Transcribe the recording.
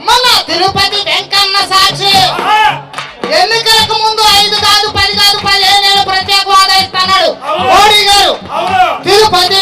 మన తిరుపతి వెంకన్న సాక్షి ఎన్నికలకు ముందు 5 కాదు 10 కాదు 15 ఏళ్ళు ప్రత్యేక హోదా ఇస్తున్నాడు మోడీ గారు. తిరుపతి